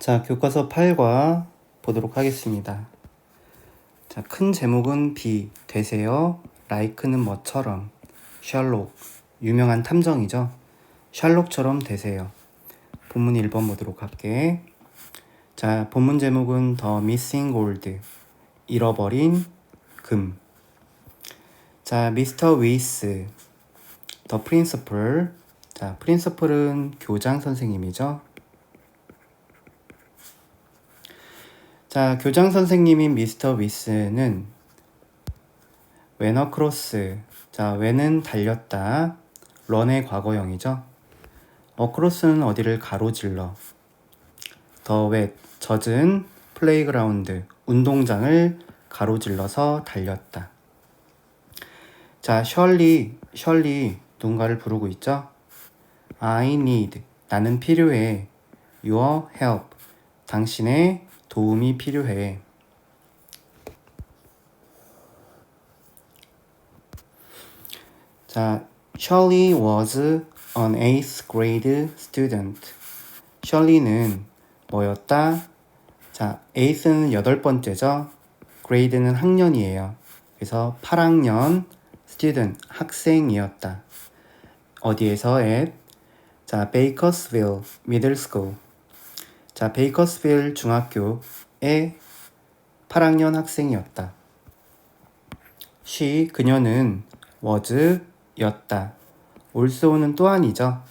자, 교과서 8과 보도록 하겠습니다. 자, 큰 제목은 B, 되세요. 라이크는 뭐처럼. 셜록, 유명한 탐정이죠. 셜록처럼 되세요. 본문 1번 보도록 할게. 자, 본문 제목은 The Missing Gold, 잃어버린 금. 자, 미스터 위스, The Principal. 자, 프린서플은 교장 선생님이죠. 자, 교장 선생님인 미스터 위스는 wen across. 자, when은 달렸다. run의 과거형이죠. across는 어디를 가로질러. the wet, 젖은 플레이그라운드, 운동장을 가로질러서 달렸다. 자, Shirley 누군가를 부르고 있죠. I need, 나는 필요해. Your help, 당신의 도움이 필요해. 자, Shirley was an 8th grade student. Shirley는 뭐였다? 자, 8th는 8번째죠. grade는 학년이에요. 그래서 8학년 student, 학생이었다. 어디에서? at? 자, Bakersfield Middle School. 자, 베이커스빌 중학교의 8학년 학생이었다. 그녀는 was, 였다. also는 또한이죠.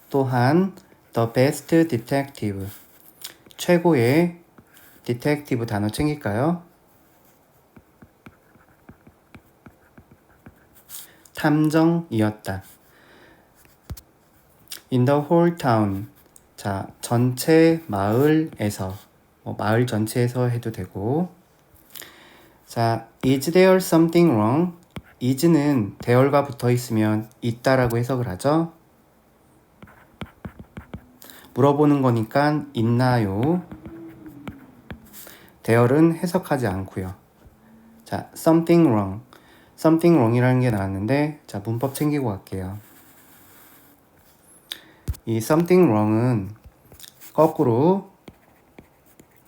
또한 the best detective, 최고의 detective 단어 챙길까요? 탐정이었다. in the whole town, 자, 전체 마을에서, 마을 전체에서 해도 되고. 자, is there something wrong? is는 there가 붙어 있으면 있다라고 해석을 하죠. 물어보는 거니까 있나요? there는 해석하지 않고요. 자, something wrong이라는 게 나왔는데, 자, 문법 챙기고 갈게요. 이 something wrong은 거꾸로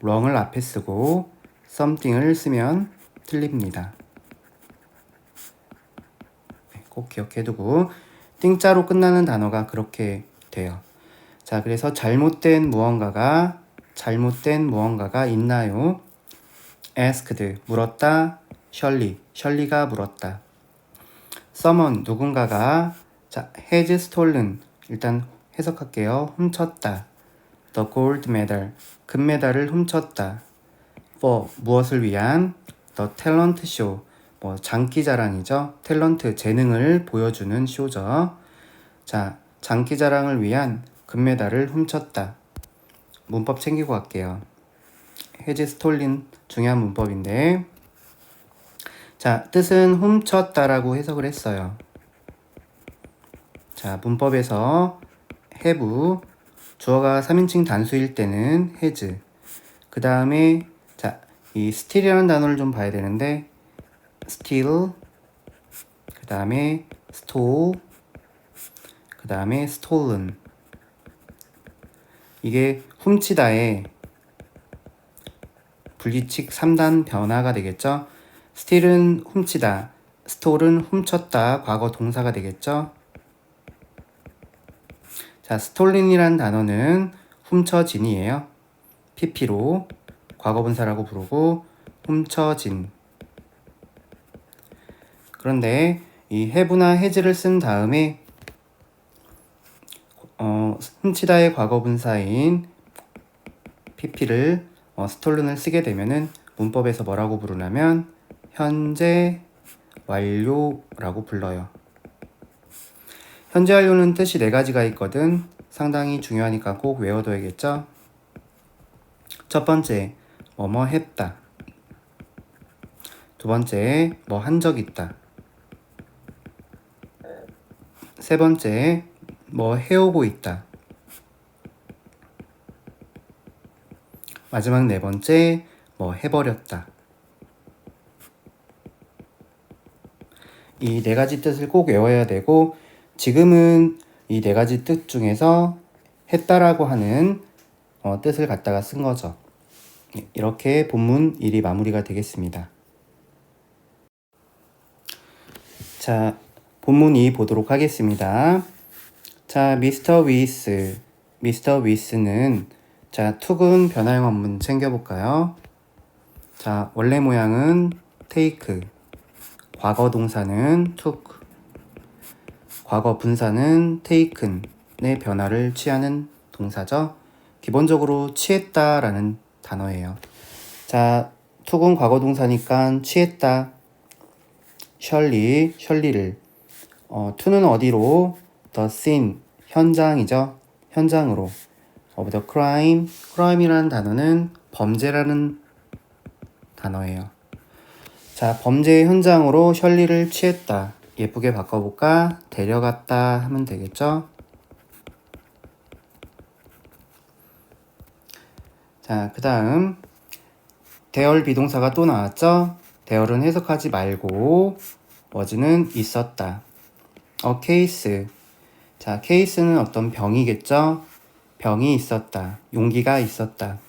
wrong을 앞에 쓰고 something을 쓰면 틀립니다. 꼭 기억해두고, 띵자로 끝나는 단어가 그렇게 돼요. 자, 그래서 잘못된 무언가가 있나요? asked, 물었다. 셜리가 물었다. someone, 누군가가, 자, has stolen, 일단 해석할게요. 훔쳤다. the gold medal, 금메달을 훔쳤다. for, 무엇을 위한? the talent show, 장기자랑이죠. 탤런트, 재능을 보여주는 쇼죠. 자, 장기자랑을 위한 금메달을 훔쳤다. 문법 챙기고 갈게요. has stolen, 중요한 문법인데, 자, 뜻은 훔쳤다라고 해석을 했어요. 자, 문법에서 have, 주어가 3인칭 단수일 때는 has, 그 다음에 자, 이 steal이라는 단어를 좀 봐야 되는데, steal, 그 다음에 stole, 그 다음에 stolen. 이게 훔치다의 불규칙 3단 변화가 되겠죠. steal은 훔치다, stole은 훔쳤다, 과거 동사가 되겠죠. 자, stolen이라는 단어는 훔쳐진이에요. pp로 과거분사라고 부르고 훔쳐진. 그런데 이 have나 has를 쓴 다음에 훔치다의 과거분사인 pp를 stolen을 쓰게 되면은 문법에서 뭐라고 부르냐면 현재 완료라고 불러요. 현재 완료는 뜻이 4가지가 있거든. 상당히 중요하니까 꼭 외워둬야겠죠. 첫 번째, 뭐뭐 했다. 두 번째, 뭐 한 적 있다. 세 번째, 뭐 해오고 있다. 마지막 네 번째, 뭐 해버렸다. 이 4가지 뜻을 꼭 외워야 되고, 지금은 이 4가지 뜻 중에서 했다라고 하는 뜻을 갖다가 쓴 거죠. 이렇게 본문 1이 마무리가 되겠습니다. 자, 본문 2 보도록 하겠습니다. 자, 미스터 위스는 자, 툭은 변화형 원문 챙겨볼까요? 자, 원래 모양은 take, 과거 동사는 took, 과거 분사는 taken의 변화를 취하는 동사죠. 기본적으로 취했다라는 단어예요. 자, took은 과거 동사니까 취했다. 셜리를 to는 어디로? the scene, 현장이죠. 현장으로. of the crime이라는 단어는 범죄라는 단어예요. 자, 범죄 현장으로 셜리를 취했다. 예쁘게 바꿔볼까? 데려갔다 하면 되겠죠? 자, 그 다음 대열 비동사가 또 나왔죠? 대열은 해석하지 말고 was는 있었다. 케이스. 자, 케이스는 어떤 병이겠죠? 병이 있었다. 용기가 있었다.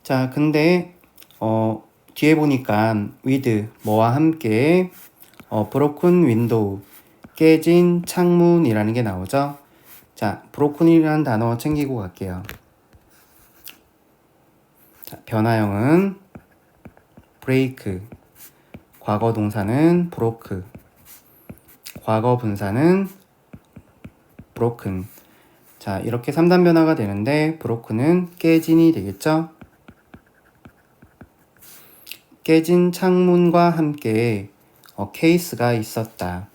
자, 근데 뒤에 보니까 with 뭐와 함께 broken window 깨진 창문이라는 게 나오죠. 자, broken이라는 단어 챙기고 갈게요. 자, 변화형은 break, 과거 동사는 broke, 과거 분사는 broken. 자, 이렇게 3단 변화가 되는데 broken은 깨진이 되겠죠. 깨진 창문과 함께 케이스가 있었다.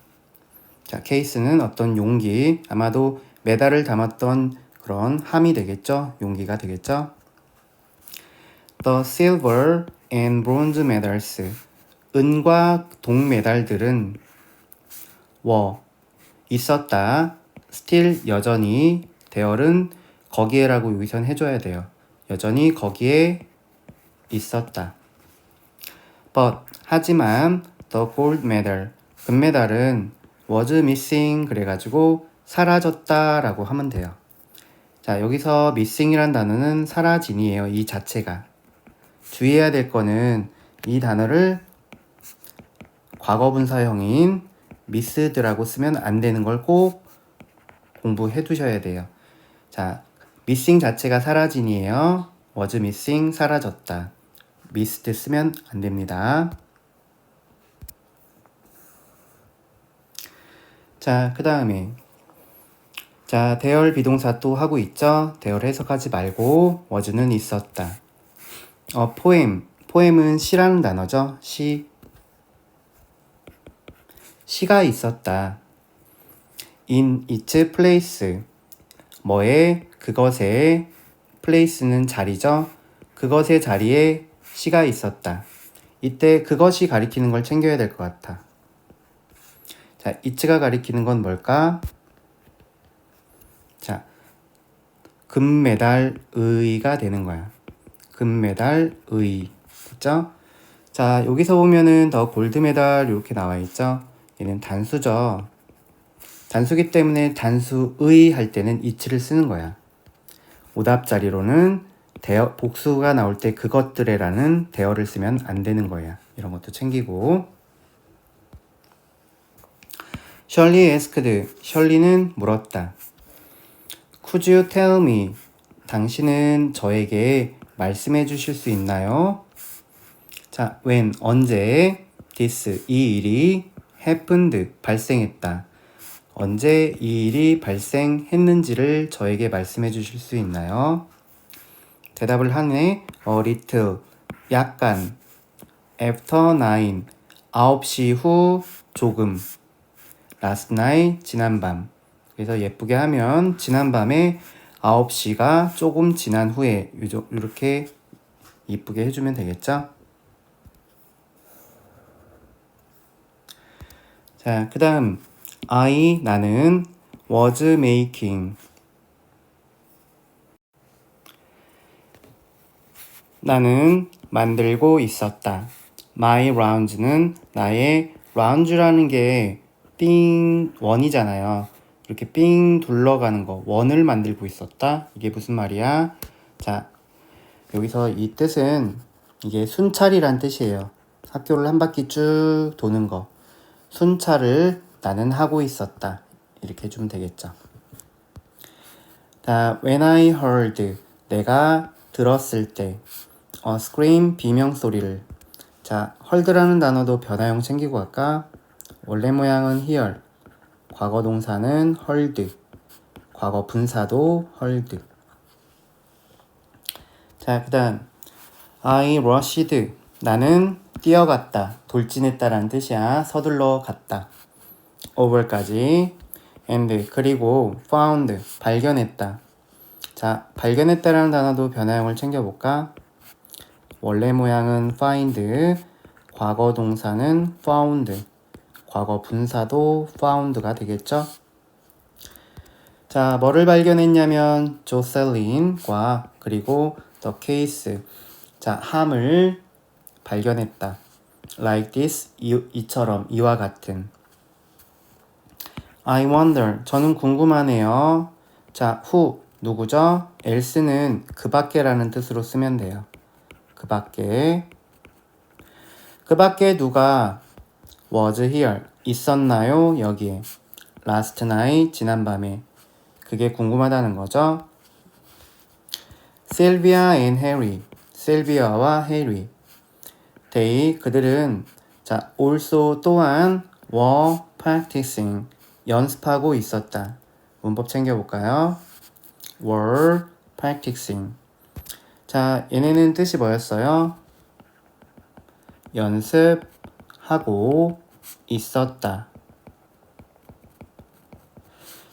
자, 케이스는 어떤 용기, 아마도 메달을 담았던 그런 함이 되겠죠. 용기가 되겠죠. The silver and bronze medals, 은과 동 메달들은 있었다. still, 여전히, 대열은 거기에라고 여기선 해줘야 돼요. 여전히 거기에 있었다. But, 하지만 the gold medal, 금메달은 was missing 그래가지고 사라졌다 라고 하면 돼요. 자, 여기서 missing이란 단어는 사라진이에요. 이 자체가. 주의해야 될 거는 이 단어를 과거분사형인 missed라고 쓰면 안 되는 걸 꼭 공부해 두셔야 돼요. 자, missing 자체가 사라진이에요. was missing, 사라졌다. missed 쓰면 안 됩니다. 자, 그 다음에 자, 대열 비동사 또 하고 있죠. 대열 해석하지 말고 was는 있었다. 포엠은 시라는 단어죠. 시가 있었다. in its place, 뭐에, 그것에, place는 자리죠. 그것의 자리에 시가 있었다. 이때 그것이 가리키는 걸 챙겨야 될 것 같아. 자, it가 가리키는 건 뭘까? 자, 금메달의가 되는 거야. 금메달의. 됐죠? 자, 여기서 보면은 더 골드메달 이렇게 나와 있죠? 얘는 단수죠. 단수기 때문에 단수의 할 때는 it를 쓰는 거야. 오답 자리로는 복수가 나올 때 그것들에라는 대어를 쓰면 안 되는 거야. 이런 것도 챙기고. Shirley asked, 셜리는 물었다. Could you tell me, 당신은 저에게 말씀해 주실 수 있나요? 자, when, 언제, this, 이 일이 happened, 발생했다. 언제 이 일이 발생했는지를 저에게 말씀해 주실 수 있나요? 대답을 하네. A little, 약간. After 9, 9시 후 조금. Last night, 지난밤. 그래서 예쁘게 하면 지난밤에 9시가 조금 지난 후에 이렇게 이쁘게 해주면 되겠죠? 자, 그 다음 나는 was making, 나는 만들고 있었다. My rounds는 나의 rounds라는 게 원이잖아요. 이렇게 삥 둘러가는 거, 원을 만들고 있었다. 이게 무슨 말이야? 자, 여기서 이 뜻은 이게 순찰이란 뜻이에요. 학교를 한 바퀴 쭉 도는 거. 순찰을 나는 하고 있었다. 이렇게 해주면 되겠죠. 자, when I heard, 내가 들었을 때. scream, 비명소리를. 자, heard라는 단어도 변화형 챙기고 갈까? 원래 모양은 hear, 과거 동사는 heard, 과거 분사도 heard. 자, 그 다음 I rushed, 나는 뛰어갔다, 돌진했다라는 뜻이야. 서둘러 갔다. over까지. and, 그리고 found, 발견했다. 자, 발견했다라는 단어도 변화형을 챙겨볼까? 원래 모양은 find, 과거 동사는 found, 과거 분사도 found가 되겠죠? 자, 뭐를 발견했냐면 조셀린과 그리고 the case, 자, 함을 발견했다. like this, 이처럼, 이와 같은. I wonder, 저는 궁금하네요. 자, who, 누구죠? else는 그 밖에라는 뜻으로 쓰면 돼요. 그 밖에. 그 밖에 누가 was here, 있었나요? 여기에. last night, 지난밤에. 그게 궁금하다는 거죠. Sylvia and Harry, 셀비아와 해리. They, 그들은 자, also 또한 were practicing, 연습하고 있었다. 문법 챙겨볼까요? were practicing. 자, 얘네는 뜻이 뭐였어요? 연습하고 있었다.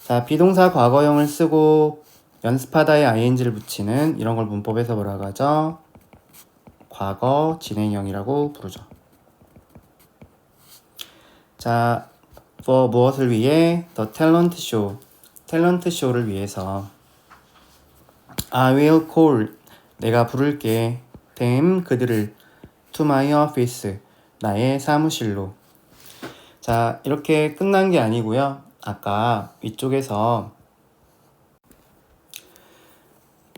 자, 비동사 과거형을 쓰고 연습하다에 ing를 붙이는 이런 걸 문법에서 뭐라고 하죠? 과거 진행형이라고 부르죠. 자, for 무엇을 위해? The talent show, 탤런트 쇼를 위해서. I will call, 내가 부를게. them, 그들을. to my office, 나의 사무실로. 자, 이렇게 끝난 게 아니고요. 아까 위쪽에서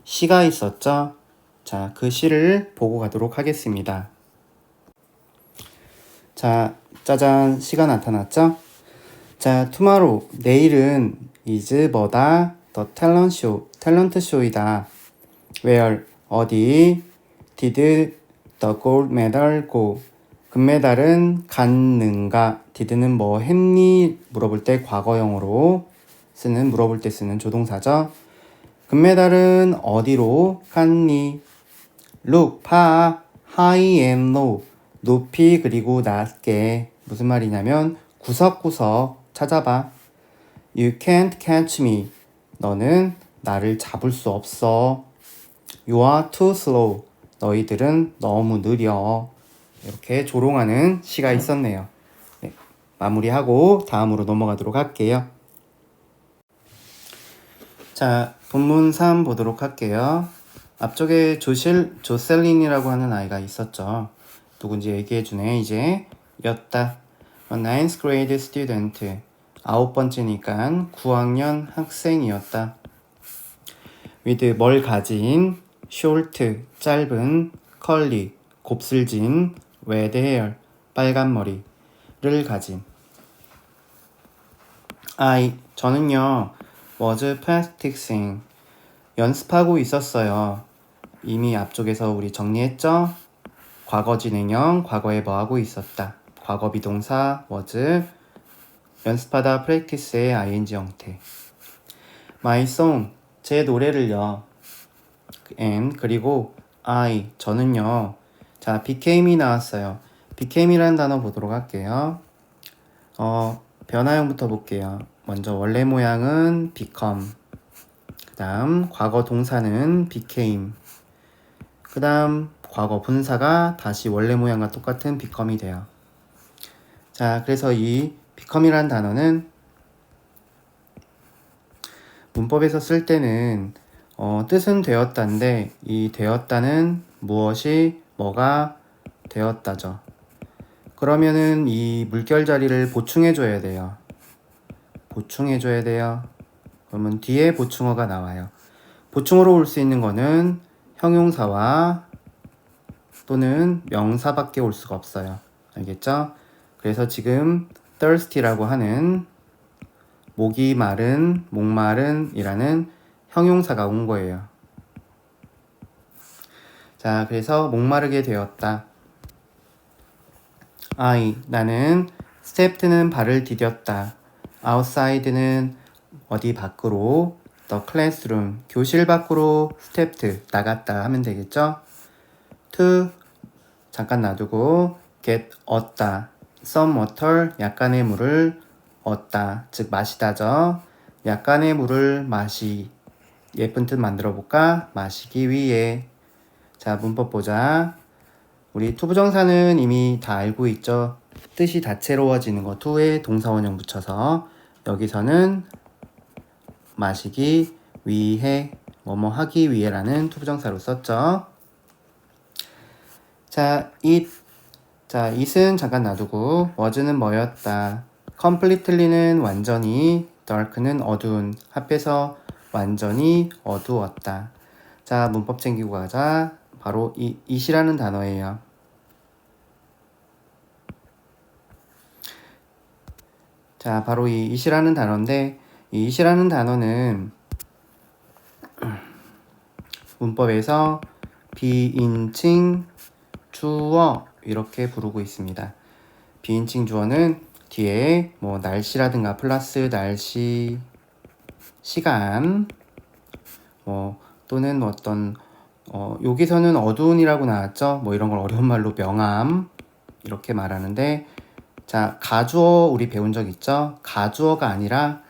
시가 있었죠? 자, 그 시를 보고 가도록 하겠습니다. 자, 짜잔, 시가 나타났죠? 자, tomorrow, 내일은 is 뭐다? the talent show, 탤런트 쇼이다. where, 어디? did the gold medal go, 금메달은 갔는가? did는 뭐 했니? 물어볼 때 과거형으로 쓰는, 물어볼 때 쓰는 조동사죠. 금메달은 어디로 갔니? look, 봐, high and low, 높이 그리고 낮게. 무슨 말이냐면 구석구석 찾아봐. You can't catch me, 너는 나를 잡을 수 없어. You are too slow, 너희들은 너무 느려. 이렇게 조롱하는 시가 있었네요. 네, 마무리하고 다음으로 넘어가도록 할게요. 자, 본문 3 보도록 할게요. 앞쪽에 조셀린이라고 하는 아이가 있었죠. 누군지 얘기해주네. 이제 였다. A ninth grade student, 9번째니까 9학년 학생이었다. with, 뭘 가진, short, 짧은, curly, 곱슬진, red hair, 빨간 머리를 가진. I, 저는요, was practicing, 연습하고 있었어요. 이미 앞쪽에서 우리 정리했죠? 과거 진행형, 과거에 뭐 하고 있었다. 과거 비동사 was, 연습하다 practice의 ing 형태. My song, 제 노래를요. and, 그리고 I, 저는요. 자, became이 나왔어요. became이라는 단어 보도록 할게요. 변화형부터 볼게요. 먼저 원래 모양은 become, 그 다음 과거 동사는 became, 그 다음 과거 분사가 다시 원래 모양과 똑같은 become이 돼요. 자, 그래서 이 become이라는 단어는 문법에서 쓸 때는 뜻은 되었다인데 이 되었다는 무엇이 뭐가 되었다죠. 그러면은 이 물결 자리를 보충해 줘야 돼요. 보충해줘야 돼요. 그러면 뒤에 보충어가 나와요. 보충어로 올 수 있는 거는 형용사와 또는 명사밖에 올 수가 없어요. 알겠죠? 그래서 지금 thirsty라고 하는 목이 마른, 목마른 이라는 형용사가 온 거예요. 자, 그래서 목마르게 되었다. 나는 stepped는 발을 디뎠다. outside는 어디 밖으로, the classroom, 교실 밖으로 stepped, 나갔다 하면 되겠죠? to, 잠깐 놔두고 get, 얻다. some water, 약간의 물을 얻다, 즉 마시다죠. 약간의 물을 예쁜 뜻 만들어 볼까? 마시기 위해. 자, 문법 보자. 우리 투부정사는 이미 다 알고 있죠. 뜻이 다채로워지는 거, to에 동사원형 붙여서. 여기서는 마시기 위해, 뭐뭐 하기 위해라는 투부정사로 썼죠. 자, it은 잠깐 놔두고 was는 뭐였다. completely는 완전히, dark는 어두운, 합해서 완전히 어두웠다. 자, 문법 챙기고 가자. 바로 it이라는 단어예요. 자, 바로 이 it이라는 단어인데, 이 it이라는 단어는 문법에서 비인칭 주어 이렇게 부르고 있습니다. 비인칭 주어는 뒤에 뭐 날씨라든가 플러스 날씨, 시간, 또는 어떤 여기서는 어두운이라고 나왔죠. 뭐 이런 걸 어려운 말로 명암 이렇게 말하는데, 자, 가주어 우리 배운 적 있죠? 가주어가 아니라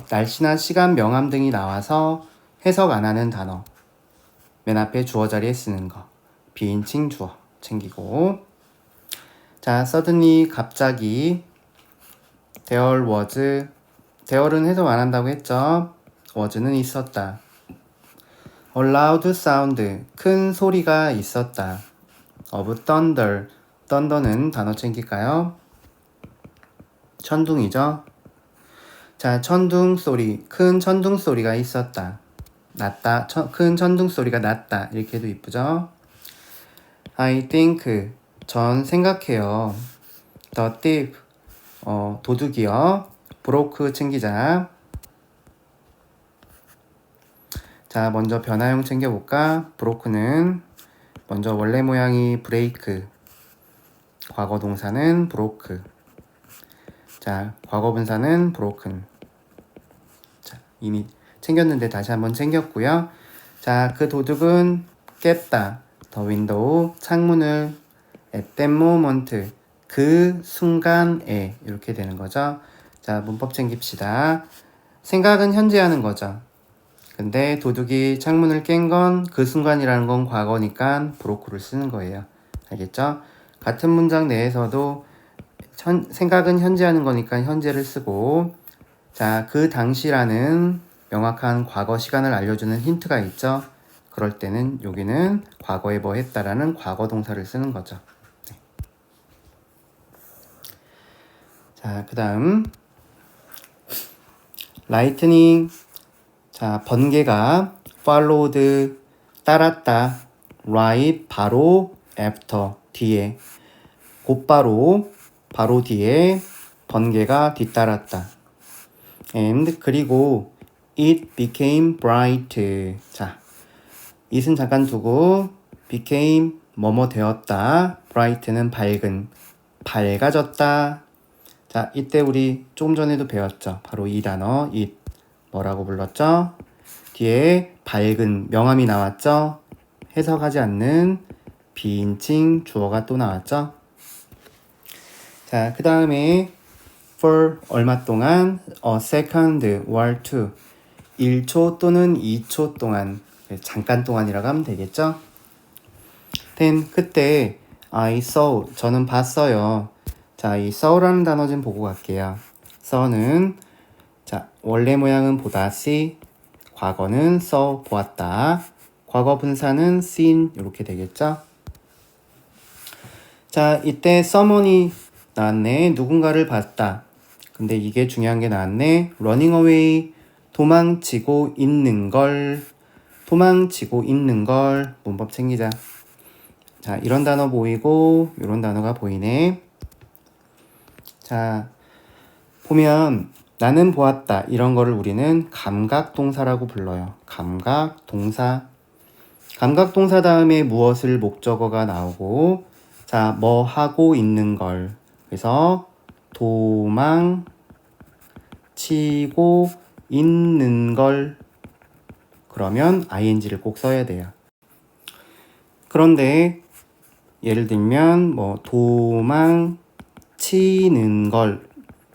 날씨나 시간, 명암 등이 나와서 해석 안 하는 단어, 맨 앞에 주어 자리에 쓰는 거, 비인칭 주어 챙기고. 자, suddenly, 갑자기. there was, there는 해석 안 한다고 했죠? was는 있었다. a loud sound, 큰 소리가 있었다. of thunder, thunder는 단어 챙길까요? 천둥이죠? 자, 천둥 소리, 큰 천둥 소리가 있었다. 났다, 큰 천둥 소리가 났다. 이렇게 해도 이쁘죠? I think, 전 생각해요. The thief, 도둑이요. broke 챙기자. 자, 먼저 변화형 챙겨볼까? broke는 먼저 원래 모양이 break, 과거 동사는 broke. 자, 과거 분사는 broken. 자, 이미 챙겼는데 다시 한번 챙겼고요. 자, 그 도둑은 깼다. the window, 창문을. at that moment, 그 순간에. 이렇게 되는 거죠. 자, 문법 챙깁시다. 생각은 현재 하는 거죠. 근데 도둑이 창문을 깬 건 그 순간이라는 건 과거니까 broke를 쓰는 거예요. 알겠죠? 같은 문장 내에서도 생각은 현재 하는 거니까 현재를 쓰고, 자, 그 당시라는 명확한 과거 시간을 알려주는 힌트가 있죠. 그럴 때는 여기는 과거에 뭐 했다라는 과거 동사를 쓰는 거죠. 네. 자, 그 다음 lightning. 자, 번개가 followed, 따랐다. right, 바로. after, 뒤에. 곧바로, 바로 뒤에 번개가 뒤따랐다. and, 그리고 it became bright. 자, it은 잠깐 두고 became, 뭐뭐 되었다. bright는 밝은, 밝아졌다. 자, 이때 우리 조금 전에도 배웠죠. 바로 이 단어 it, 뭐라고 불렀죠? 뒤에 밝은, 명암이 나왔죠? 해석하지 않는 비인칭 주어가 또 나왔죠? 자, 그 다음에 for, 얼마 동안, a second or two, 1초 또는 2초 동안, 잠깐 동안이라고 하면 되겠죠? then, 그때 I saw, 저는 봤어요. 자, 이 saw라는 단어 좀 보고 갈게요. saw는, 자, 원래 모양은 보다시, 과거는 saw, 보았다. 과거 분사는 seen, 이렇게 되겠죠? 자, 이때 someone이 나왔네. 누군가를 봤다. 근데 이게 중요한 게 나왔네. running away, 도망치고 있는 걸. 도망치고 있는 걸. 문법 챙기자. 자, 이런 단어 보이고 이런 단어가 보이네. 자, 보면 나는 보았다. 이런 거를 우리는 감각동사라고 불러요. 감각동사. 감각동사 다음에 무엇을 목적어가 나오고, 자, 뭐 하고 있는 걸. 그래서 도망치고 있는 걸. 그러면 ing를 꼭 써야 돼요. 그런데 예를 들면 뭐 도망치는 걸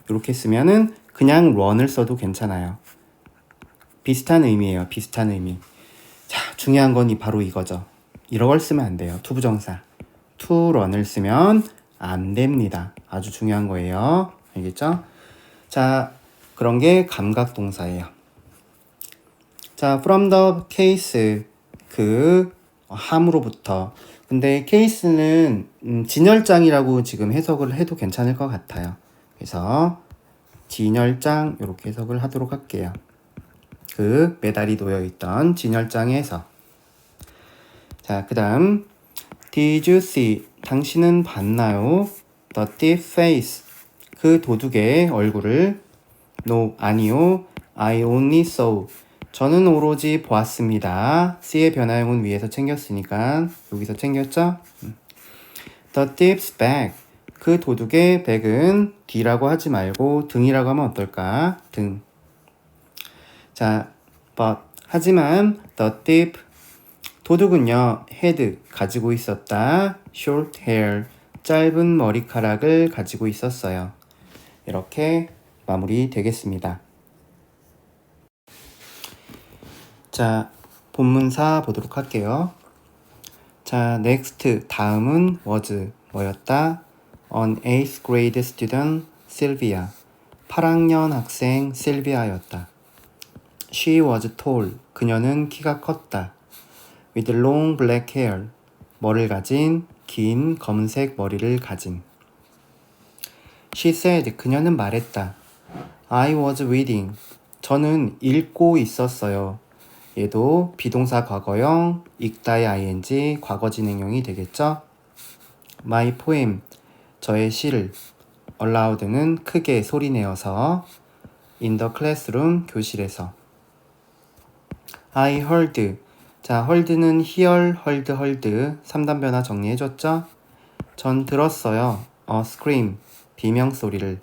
이렇게 쓰면은 그냥 run을 써도 괜찮아요. 비슷한 의미예요. 비슷한 의미. 자, 중요한 건 바로 이거죠. 이런 걸 쓰면 안 돼요. 투부정사. to run을 쓰면 안 됩니다. 아주 중요한 거예요. 알겠죠? 자, 그런 게 감각동사예요. 자, from the case. 그 함으로부터. 근데 case는 진열장이라고 지금 해석을 해도 괜찮을 것 같아요. 그래서 진열장 이렇게 해석을 하도록 할게요. 그 메달이 놓여있던 진열장에서. 자, 그 다음 Did you see? 당신은 봤나요? The thief face. 그 도둑의 얼굴을. No, 아니요. I only saw. 저는 오로지 보았습니다. C의 변화형은 위에서 챙겼으니까 여기서 챙겼죠? The thief's bag. 그 도둑의 백은 D라고 하지 말고 등이라고 하면 어떨까? 등. 자, but 하지만 the thief 도둑은요, had 가지고 있었다. short hair 짧은 머리카락을 가지고 있었어요. 이렇게 마무리 되겠습니다. 자, 본문사 보도록 할게요. 자, next 다음은 was 뭐였다? An 8th grade student Sylvia 8학년 학생 실비아였다. She was tall 그녀는 키가 컸다. With long black hair 머리를 가진 긴 검은색 머리를 가진. She said 그녀는 말했다. I was reading 저는 읽고 있었어요. 얘도 비동사 과거형, 읽다의 ing, 과거 진행형이 되겠죠? My poem, 저의 시를. aloud는 크게 소리내어서. in the classroom, 교실에서. I heard, 자, heard는 hear, heard, 3단 변화 정리해줬죠? 전 들었어요. a scream, 비명소리를.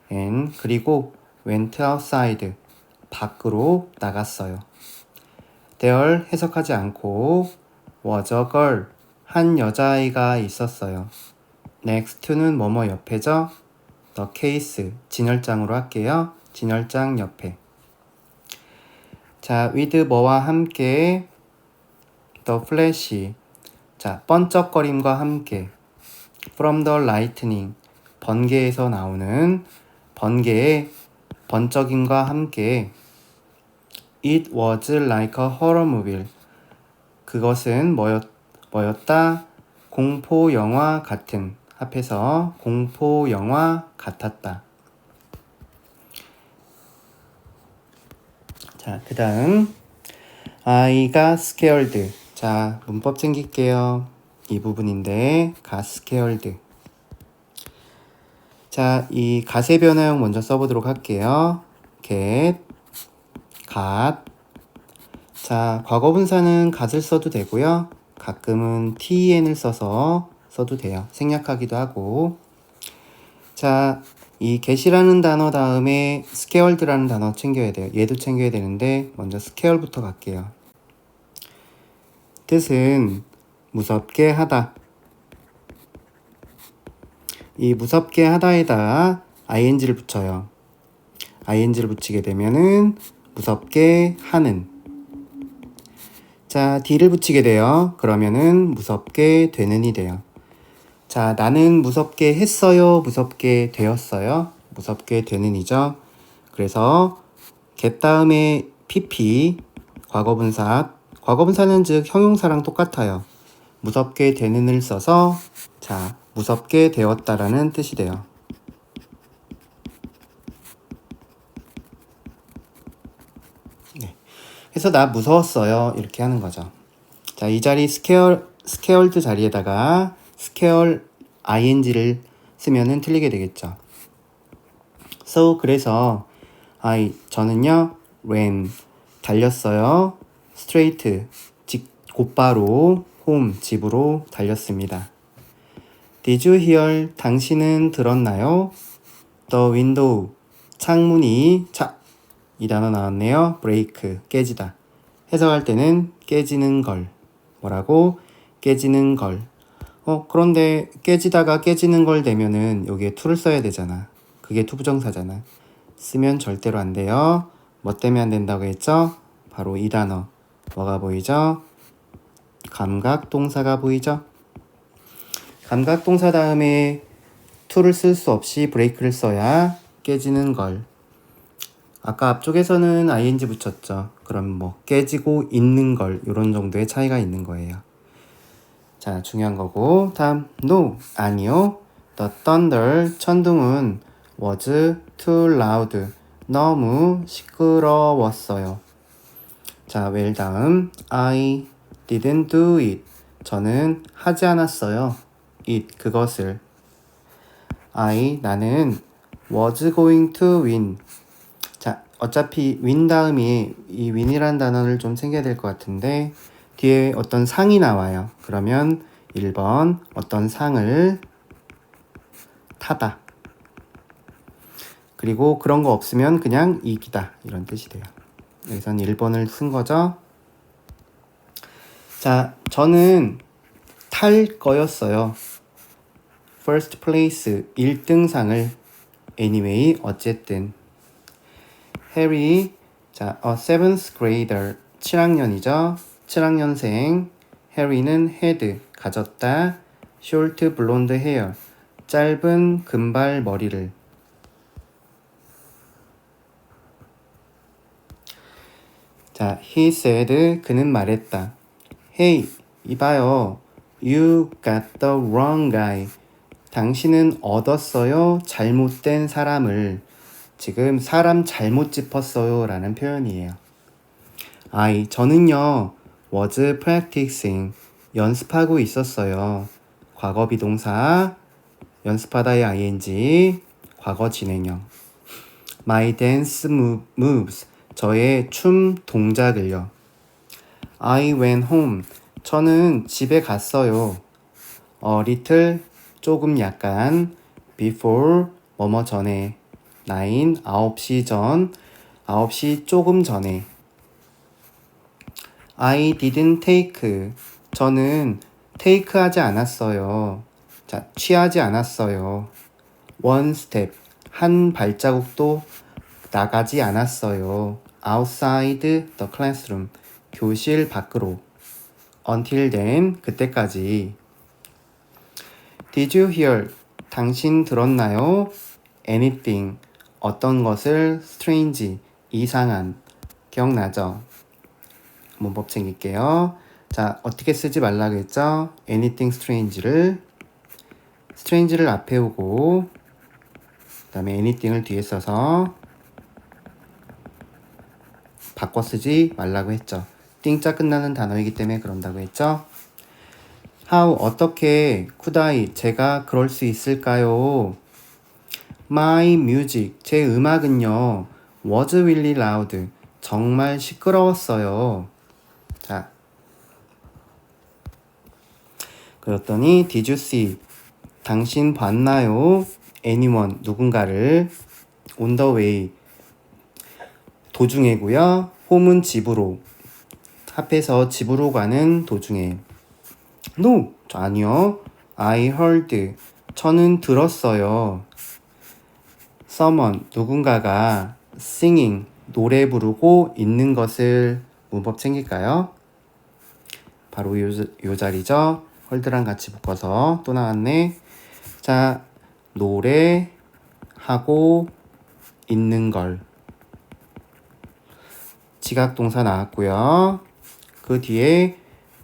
and 그리고 went outside, 밖으로 나갔어요. there 해석하지 않고 was a girl 한 여자아이가 있었어요. next to는 뭐뭐 옆에죠? the case 진열장으로 할게요. 진열장 옆에. 자, with 뭐와 함께 the flash 자, 번쩍거림과 함께 from the lightning 번개에서 나오는 번개의 번쩍임과 함께 It was like a horror movie. 그것은 뭐였다? 공포 영화 같은. 합해서 공포 영화 같았다. 자, 그 다음 I got scared. 자, 문법 챙길게요. 이 부분인데 got scared. 자, 이 got의 변화형 먼저 써보도록 할게요. get got. 자, 과거분사는 got을 써도 되고요. 가끔은 ten을 써도 돼요. 생략하기도 하고. 자, 이 get이라는 단어 다음에 scared라는 단어 챙겨야 돼요. 얘도 챙겨야 되는데 먼저 scare부터 갈게요. 뜻은 무섭게 하다. 이 무섭게 하다에다 ing를 붙여요. ing를 붙이게 되면은 무섭게 하는. 자, d를 붙이게 돼요. 그러면은 무섭게 되는이 돼요. 자, 나는 무섭게 했어요. 무섭게 되었어요. 무섭게 되는이죠. 그래서 get 다음에 pp 과거분사. 과거분사는 즉 형용사랑 똑같아요. 무섭게 되는을 써서 자, 무섭게 되었다라는 뜻이 돼요. 그래서 나 무서웠어요. 이렇게 하는 거죠. 자, 이 자리 scared 자리에다가 scared ing를 쓰면은 틀리게 되겠죠. So 그래서 저는요 ran 달렸어요. straight 곧바로 home 집으로 달렸습니다. Did you hear 당신은 들었나요? The window 창문이 이 단어 나왔네요. break 깨지다. 해석할 때는 깨지는 걸 뭐라고? 깨지는 걸. 그런데 깨지다가 깨지는 걸 되면은 여기에 to를 써야 되잖아. 그게 투부정사잖아. 쓰면 절대로 안 돼요. 뭐 때문에 안 된다고 했죠? 바로 이 단어. 뭐가 보이죠? 감각동사가 보이죠? 감각동사 다음에 to를 쓸 수 없이 break를 써야 깨지는 걸. 아까 앞쪽에서는 ing 붙였죠. 그럼 뭐 깨지고 있는 걸 이런 정도의 차이가 있는 거예요. 자, 중요한 거고. 다음 no 아니요. The thunder 천둥은 was too loud 너무 시끄러웠어요. 자, well 다음 I didn't do it 저는 하지 않았어요. it 그것을 나는 was going to win 자, 어차피 win 다음에 이 win이라는 단어를 좀 챙겨야 될 것 같은데 뒤에 어떤 상이 나와요. 그러면 1번 어떤 상을 타다. 그리고 그런 거 없으면 그냥 이기다 이런 뜻이 돼요. 여기선 1번을 쓴 거죠. 자, 저는 탈 거였어요. first place 1등상을 anyway 어쨌든 해리 자, seventh grader 7학년이죠. 7학년생 해리는 had 가졌다. short blonde hair 짧은 금발 머리를 자, he said 그는 말했다. Hey, 이봐요. You got the wrong guy. 당신은 얻었어요. 잘못된 사람을. 지금 사람 잘못 짚었어요 라는 표현이에요. 저는요 was practicing 연습하고 있었어요. 과거 비동사 연습하다의 ing 과거 진행형 my dance moves 저의 춤 동작을요. I went home 저는 집에 갔어요. little 조금 약간 before 뭐뭐 전에 9시 전 9시 조금 전에 I didn't take 저는 take 하지 않았어요. 자, 취하지 않았어요. one step 한 발자국도 나가지 않았어요. outside the classroom 교실 밖으로 until then 그때까지 Did you hear 당신 들었나요? anything 어떤 것을 strange 이상한 기억나죠? 문법 챙길게요. 자, 어떻게 쓰지 말라고 했죠? anything strange를 앞에 오고 그 다음에 anything을 뒤에 써서 바꿔 쓰지 말라고 했죠. 띵자 끝나는 단어이기 때문에 그런다고 했죠. How 어떻게 could I 제가 그럴 수 있을까요? My music 제 음악은요 was really loud 정말 시끄러웠어요. 자, 그랬더니 Did you see 당신 봤나요? anyone 누군가를 on the way 도중에고요. home은 집으로 합해서 집으로 가는 도중에 No 아니요. I heard 저는 들었어요. someone 누군가가 singing 노래 부르고 있는 것을 문법 챙길까요? 바로 요 자리죠. 헐드랑 같이 묶어서 또 나왔네. 자, 노래하고 있는 걸 지각동사 나왔고요. 그 뒤에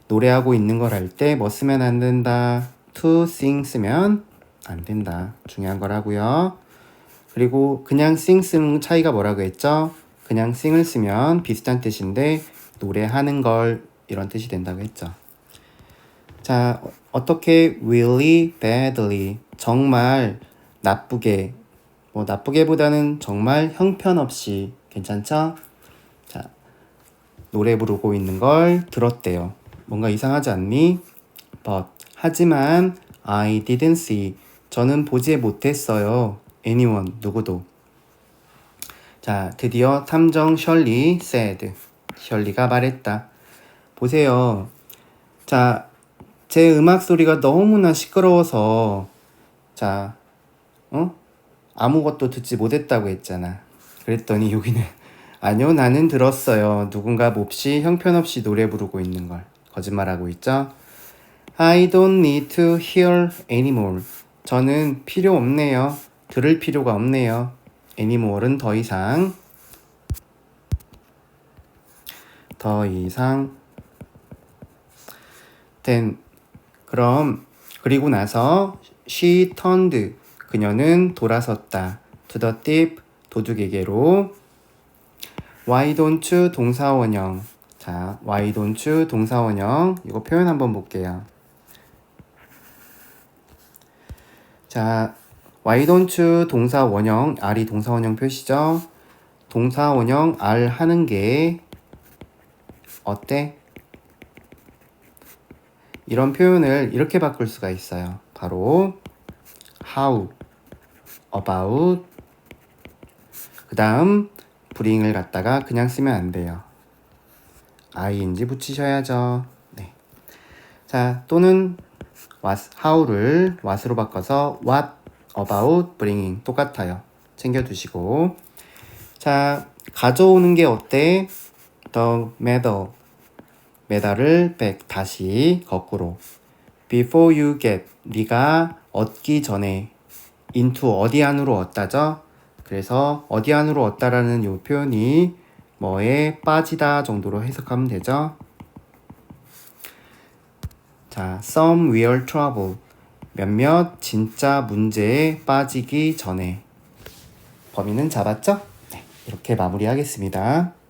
노래하고 있는 걸 할 때 뭐 쓰면 안 된다. to sing 쓰면 안 된다. 중요한 거라고요. 그리고 그냥 sing 쓰는 차이가 뭐라고 했죠? 그냥 sing을 쓰면 비슷한 뜻인데 노래하는 걸 이런 뜻이 된다고 했죠. 자, 어떻게 really badly 정말 나쁘게 뭐 나쁘게보다는 정말 형편없이 괜찮죠? 자, 노래 부르고 있는 걸 들었대요. 뭔가 이상하지 않니? But 하지만 I didn't see 저는 보지 못했어요. anyone 누구도. 자, 드디어 탐정 셜리 said 셜리가 말했다. 보세요. 자, 제 음악 소리가 너무나 시끄러워서 자, 아무것도 듣지 못했다고 했잖아. 그랬더니 여기는 아니요, 나는 들었어요. 누군가 몹시 형편없이 노래 부르고 있는 걸. 거짓말하고 있죠. I don't need to hear anymore. 저는 필요 없네요. 들을 필요가 없네요. anymore는 더 이상 then 그럼 그리고 나서 she turned 그녀는 돌아섰다. to the thief 도둑에게로 why don't you 동사원형 자 why don't you 동사원형 이거 표현 한번 볼게요. 자 why don't you 동사원형 R이 동사원형 표시죠. 동사원형 R 하는 게 어때? 이런 표현을 이렇게 바꿀 수가 있어요. 바로 how, about 그 다음 bring을 갖다가 그냥 쓰면 안 돼요. ing 붙이셔야죠. 네. 자, 또는 how를 what으로 바꿔서 what about bringing 똑같아요. 챙겨두시고 자, 가져오는 게 어때? the medal을 back 다시 거꾸로 before you get 네가 얻기 전에 into 어디 안으로 얻다죠? 그래서 어디 안으로 얻다라는 이 표현이 뭐에 빠지다 정도로 해석하면 되죠. 자, some real trouble 몇몇 진짜 문제에 빠지기 전에 범인은 잡았죠? 네, 이렇게 마무리하겠습니다.